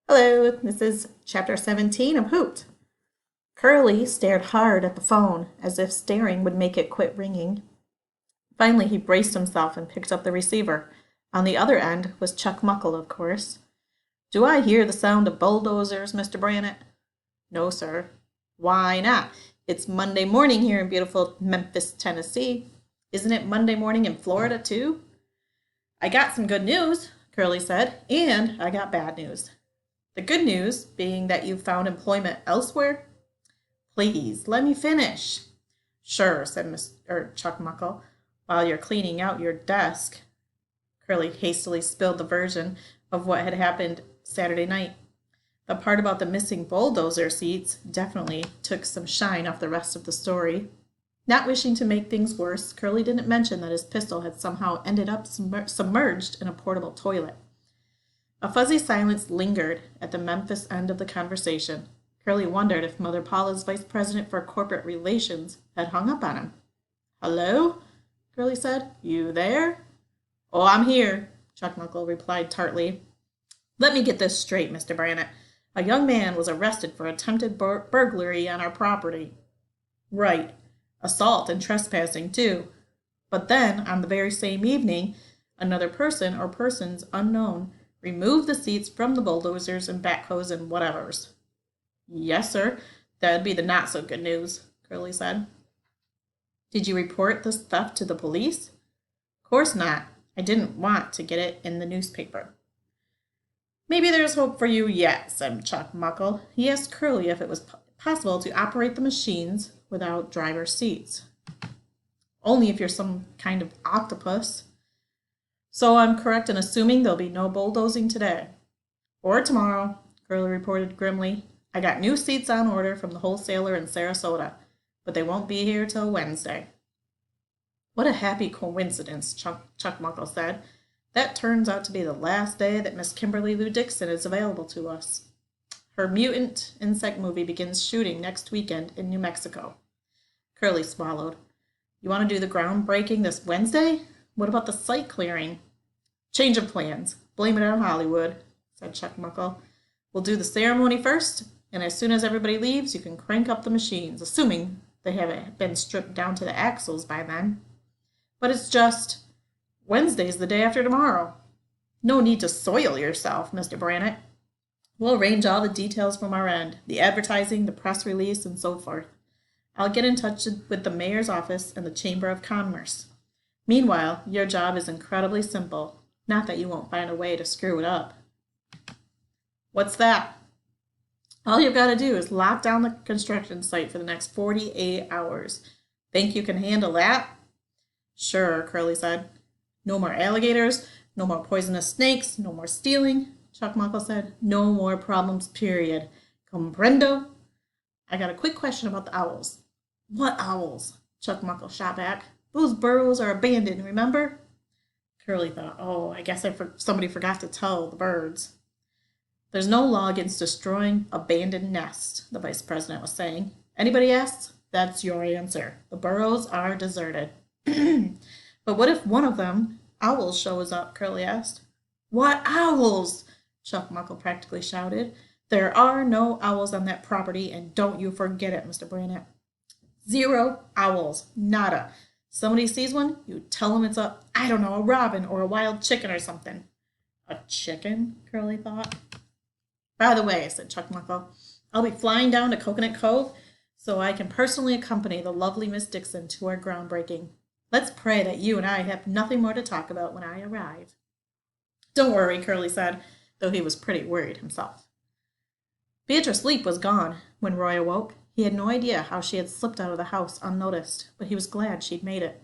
Hello, this is chapter 17 of Hoot. Curly stared hard at the phone, as if staring would make it quit ringing. Finally, he braced himself and picked up the receiver. On the other end was Chuck Muckle, of course. Do I hear the sound of bulldozers, Mr. Brannett? No, sir. Why not? It's Monday morning here in beautiful Memphis, Tennessee. Isn't it Monday morning in Florida, too? I got some good news, Curly said, and I got bad news. The good news being that you've found employment elsewhere. Please, let me finish. Sure, said Chuck Muckle, while you're cleaning out your desk. Curly hastily spilled the version of what had happened Saturday night. The part about the missing bulldozer seats definitely took some shine off the rest of the story. Not wishing to make things worse, Curly didn't mention that his pistol had somehow ended up submerged in a portable toilet. A fuzzy silence lingered at the Memphis end of the conversation. Curly wondered if Mother Paula's vice president for corporate relations had hung up on him. Hello? Curly said. You there? Oh, I'm here, Chuck Knuckle replied tartly. Let me get this straight, Mr. Brannett. A young man was arrested for attempted burglary on our property. Right. Assault and trespassing, too. But then, on the very same evening, another person or persons unknown removed the seats from the bulldozers and backhoes and whatevers. Yes, sir. That'd be the not-so-good news, Curly said. Did you report this theft to the police? Course not. I didn't want to get it in the newspaper. Maybe there's hope for you yet, said Chuck Muckle. He asked Curly if it was possible to operate the machines without driver's seats. Only if you're some kind of octopus. So I'm correct in assuming there'll be no bulldozing today. Or tomorrow, Curly reported grimly. I got new seats on order from the wholesaler in Sarasota, but they won't be here till Wednesday. What a happy coincidence, Chuck Muckle said. That turns out to be the last day that Miss Kimberly Lou Dixon is available to us. Her mutant insect movie begins shooting next weekend in New Mexico. Curly swallowed. You want to do the groundbreaking this Wednesday? What about the site clearing? Change of plans. Blame it on Hollywood, said Chuck Muckle. We'll do the ceremony first, and as soon as everybody leaves, you can crank up the machines, assuming they haven't been stripped down to the axles by then. But it's just Wednesday's the day after tomorrow. No need to soil yourself, Mr. Brannett. We'll arrange all the details from our end, the advertising, the press release, and so forth. I'll get in touch with the mayor's office and the Chamber of Commerce. Meanwhile, your job is incredibly simple. Not that you won't find a way to screw it up. What's that? All you've got to do is lock down the construction site for the next 48 hours. Think you can handle that? Sure, Curly said. No more alligators, no more poisonous snakes, no more stealing, Chuck Muckle said. No more problems, period. Comprendo? I got a quick question about the owls. What owls? Chuck Muckle shot back. Those burrows are abandoned, remember? Curly thought, oh, I guess somebody forgot to tell the birds. There's no law against destroying abandoned nests, the vice president was saying. Anybody asks? That's your answer. The burrows are deserted. But what if one of them, owls, shows up? Curly asked. What owls? Chuck Muckle practically shouted. There are no owls on that property, and don't you forget it, Mr. Brannett. 0 owls. Nada. Somebody sees one, you tell them it's I don't know, a robin or a wild chicken or something. A chicken? Curly thought. By the way, said Chuck Muckle, I'll be flying down to Coconut Cove so I can personally accompany the lovely Miss Dixon to our groundbreaking. Let's pray that you and I have nothing more to talk about when I arrive. Don't worry, Curly said, though he was pretty worried himself. Beatrice Leap was gone when Roy awoke. He had no idea how she had slipped out of the house unnoticed, but he was glad she'd made it.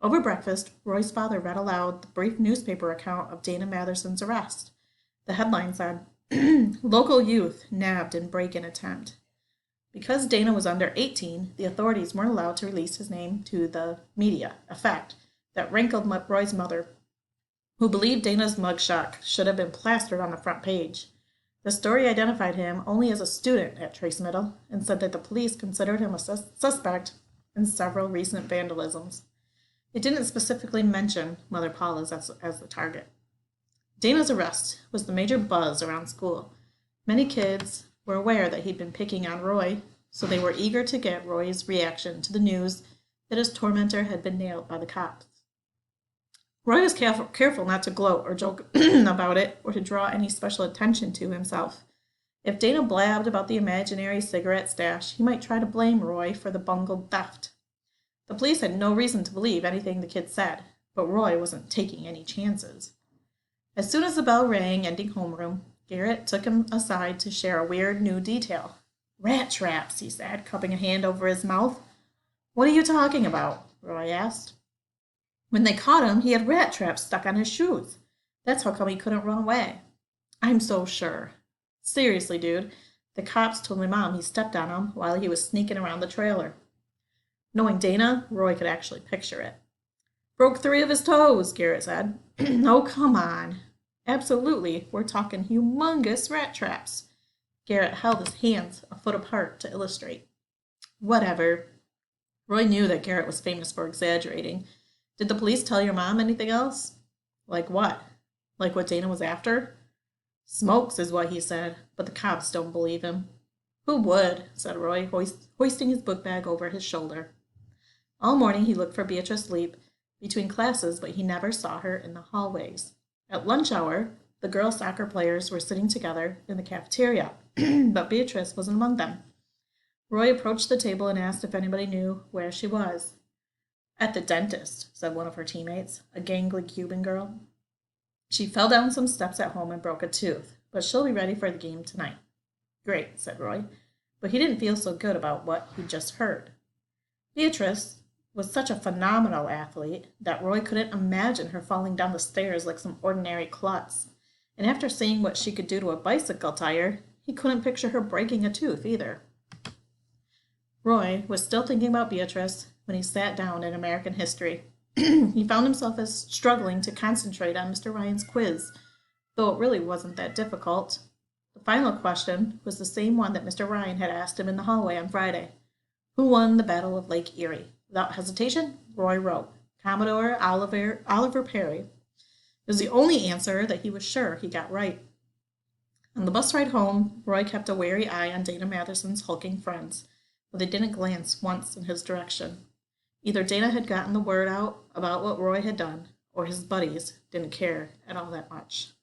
Over breakfast, Roy's father read aloud the brief newspaper account of Dana Matherson's arrest. The headline said, Local youth nabbed in break-in attempt. Because Dana was under 18, the authorities weren't allowed to release his name to the media, a fact that rankled Roy's mother, who believed Dana's mugshot should have been plastered on the front page. The story identified him only as a student at Trace Middle and said that the police considered him a suspect in several recent vandalisms. It didn't specifically mention Mother Paula's as the target. Dana's arrest was the major buzz around school. Many kids were aware that he'd been picking on Roy, so they were eager to get Roy's reaction to the news that his tormentor had been nailed by the cops. Roy was careful not to gloat or joke about it or to draw any special attention to himself. If Dana blabbed about the imaginary cigarette stash, he might try to blame Roy for the bungled theft. The police had no reason to believe anything the kid said, but Roy wasn't taking any chances. As soon as the bell rang, ending homeroom, Garrett took him aside to share a weird new detail. "Rat traps," he said, cupping a hand over his mouth. "What are you talking about?" Roy asked. "When they caught him, he had rat traps stuck on his shoes. That's how come he couldn't run away." "I'm so sure. Seriously, dude, the cops told my mom he stepped on them while he was sneaking around the trailer." Knowing Dana, Roy could actually picture it. "Broke 3 of his toes," Garrett said. "Oh, come on." "Absolutely, we're talking humongous rat traps." Garrett held his hands a foot apart to illustrate. "Whatever." Roy knew that Garrett was famous for exaggerating. "Did the police tell your mom anything else?" "Like what? Like what Dana was after?" "Smokes is what he said, but the cops don't believe him." "Who would?" said Roy, hoisting his book bag over his shoulder. All morning he looked for Beatrice Leap between classes, but he never saw her in the hallways. At lunch hour, the girl soccer players were sitting together in the cafeteria, but Beatrice wasn't among them. Roy approached the table and asked if anybody knew where she was. "At the dentist," said one of her teammates, a gangly Cuban girl. "She fell down some steps at home and broke a tooth, but she'll be ready for the game tonight." "Great," said Roy, but he didn't feel so good about what he'd just heard. Beatrice was such a phenomenal athlete that Roy couldn't imagine her falling down the stairs like some ordinary klutz. And after seeing what she could do to a bicycle tire, he couldn't picture her breaking a tooth either. Roy was still thinking about Beatrice when he sat down in American history. He found himself struggling to concentrate on Mr. Ryan's quiz, though it really wasn't that difficult. The final question was the same one that Mr. Ryan had asked him in the hallway on Friday. Who won the Battle of Lake Erie? Without hesitation, Roy wrote, Commodore Oliver Perry. It was the only answer that he was sure he got right. On the bus ride home, Roy kept a wary eye on Dana Matherson's hulking friends, but they didn't glance once in his direction. Either Dana had gotten the word out about what Roy had done, or his buddies didn't care at all that much.